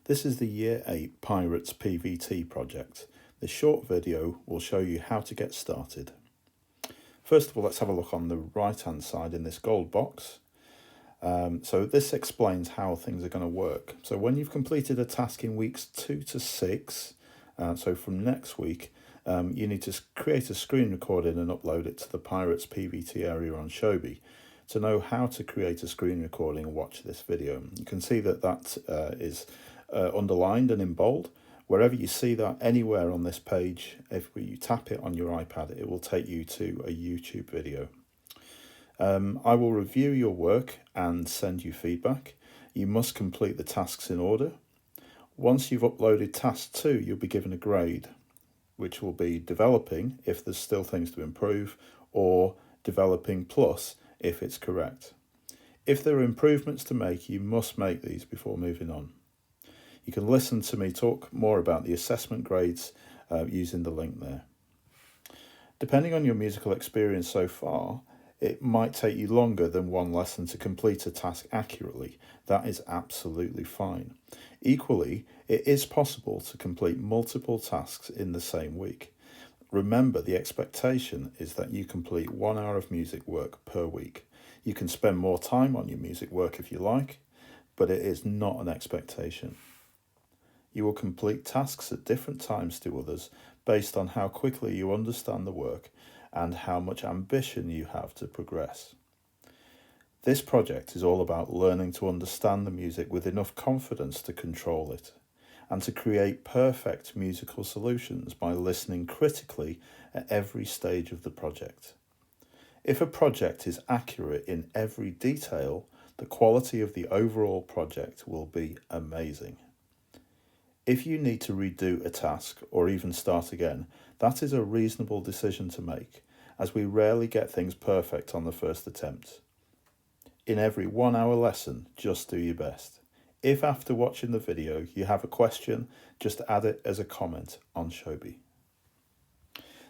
This is the Year 8 Pirates PvT project. This short video will show you how to get started. First of all, let's have a look on the right hand side in this gold box. So this explains how things are going to work. So when you've completed a task in weeks 2 to 6, so from next week, you need to create a screen recording and upload it to the Pirates PvT area on Shobi. To know how to create a screen recording and watch this video, you can see that is underlined and in bold. Wherever you see that anywhere on this page, if you tap it on your iPad, it will take you to a YouTube video. I will review your work and send you feedback. You must complete the tasks in order. Once you've uploaded task 2, you'll be given a grade, which will be developing if there's still things to improve, or developing plus if it's correct. If there are improvements to make, you must make these before moving on. You can listen to me talk more about the assessment grades using the link there. Depending on your musical experience so far, it might take you longer than one lesson to complete a task accurately. That is absolutely fine. Equally, it is possible to complete multiple tasks in the same week. Remember, the expectation is that you complete 1 hour of music work per week. You can spend more time on your music work if you like, but it is not an expectation. You will complete tasks at different times to others based on how quickly you understand the work and how much ambition you have to progress. This project is all about learning to understand the music with enough confidence to control it, and to create perfect musical solutions by listening critically at every stage of the project. If a project is accurate in every detail, the quality of the overall project will be amazing. If you need to redo a task or even start again, that is a reasonable decision to make, as we rarely get things perfect on the first attempt. In every 1 hour lesson, just do your best. If after watching the video you have a question, just add it as a comment on Shobi.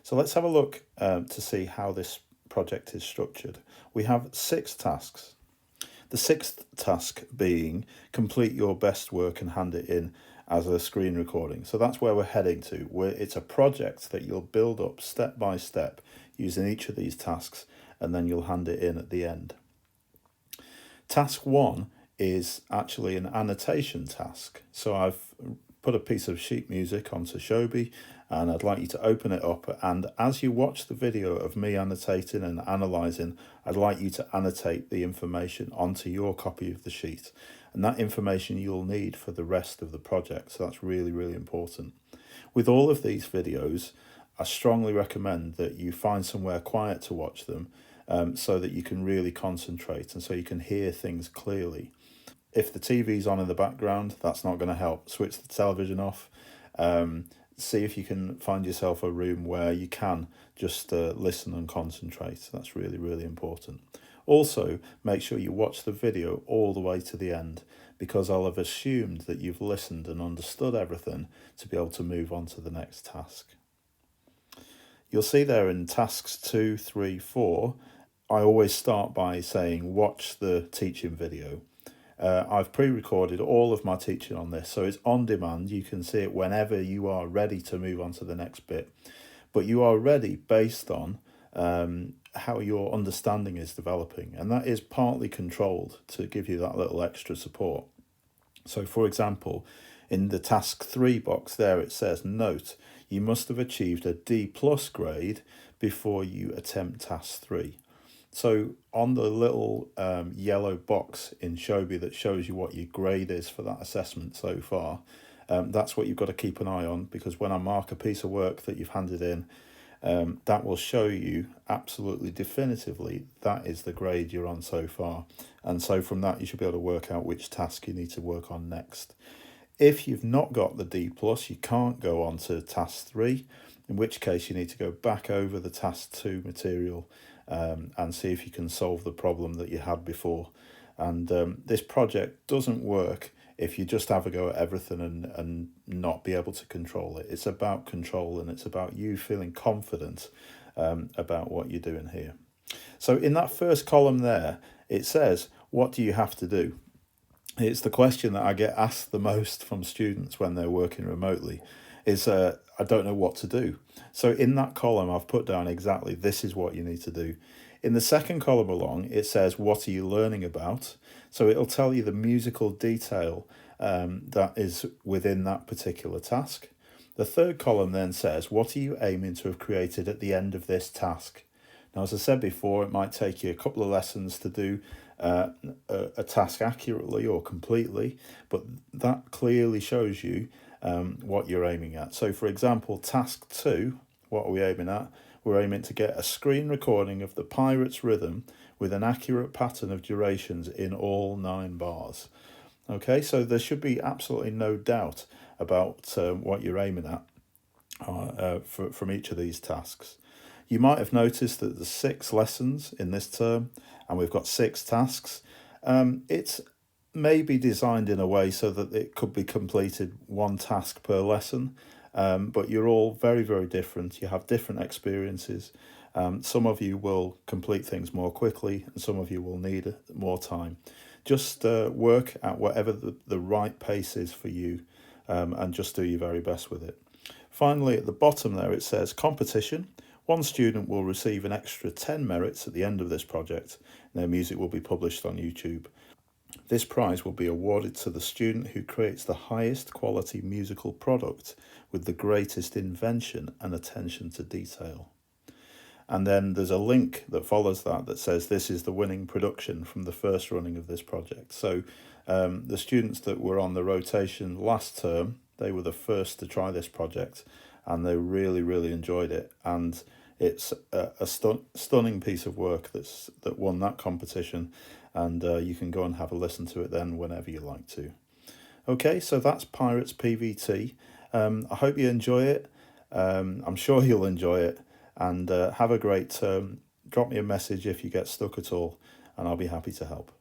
So let's have a look to see how this project is structured. We have 6 tasks. The 6th task being complete your best work and hand it in as a screen recording. So that's where we're heading to. It's a project that you'll build up step by step using each of these tasks, and then you'll hand it in at the end. Task 1 is actually an annotation task. So I've put a piece of sheet music onto Shobi, and I'd like you to open it up, and as you watch the video of me annotating and analysing, I'd like you to annotate the information onto your copy of the sheet, and that information you'll need for the rest of the project. So that's really, really important. With all of these videos, I strongly recommend that you find somewhere quiet to watch them, so that you can really concentrate and so you can hear things clearly. If the TV's on in the background, that's not going to help. Switch the television off. See if you can find yourself a room where you can just listen and concentrate. That's really, really important. Also, make sure you watch the video all the way to the end, because I'll have assumed that you've listened and understood everything to be able to move on to the next task. You'll see there in tasks 2, 3, 4, I always start by saying watch the teaching video. I've pre-recorded all of my teaching on this, so it's on demand. You can see it whenever you are ready to move on to the next bit. But you are ready based on how your understanding is developing, and that is partly controlled to give you that little extra support. So for example, in the task 3 box there, it says, note, you must have achieved a D+ grade before you attempt task 3. So on the little yellow box in Shobi that shows you what your grade is for that assessment so far, that's what you've got to keep an eye on, because when I mark a piece of work that you've handed in, that will show you absolutely definitively that is the grade you're on so far. And so from that you should be able to work out which task you need to work on next. If you've not got the D+, you can't go on to task 3, in which case you need to go back over the task 2 material and see if you can solve the problem that you had before. And this project doesn't work if you just have a go at everything and not be able to control it. It's about control, and it's about you feeling confident about what you're doing here. So in that first column there, it says, what do you have to do? It's the question that I get asked the most from students when they're working remotely is, I don't know what to do. So in that column, I've put down exactly this is what you need to do. In the second column along, it says, what are you learning about? So it'll tell you the musical detail that is within that particular task. The third column then says, what are you aiming to have created at the end of this task? Now, as I said before, it might take you a couple of lessons to do a task accurately or completely, but that clearly shows you what you're aiming at. So, for example, task 2, what are we aiming at? We're aiming to get a screen recording of the Pirates rhythm with an accurate pattern of durations in all 9 bars. Okay, so there should be absolutely no doubt about what you're aiming at from each of these tasks. You might have noticed that there's 6 lessons in this term and we've got 6 tasks. It's maybe designed in a way so that it could be completed 1 task per lesson, but you're all very, very different. You have different experiences. Some of you will complete things more quickly and some of you will need more time. Just work at whatever the right pace is for you, and just do your very best with it. Finally, at the bottom there, it says competition. 1 student will receive an extra 10 merits at the end of this project. Their music will be published on YouTube. This prize will be awarded to the student who creates the highest quality musical product with the greatest invention and attention to detail. And then there's a link that follows that says this is the winning production from the first running of this project. So the students that were on the rotation last term, they were the first to try this project and they really, really enjoyed it. And it's a stunning piece of work that won that competition, and you can go and have a listen to it then whenever you like to. Okay, so that's Pirates PvT. I hope you enjoy it. I'm sure you'll enjoy it, and have a great term. Drop me a message if you get stuck at all, and I'll be happy to help.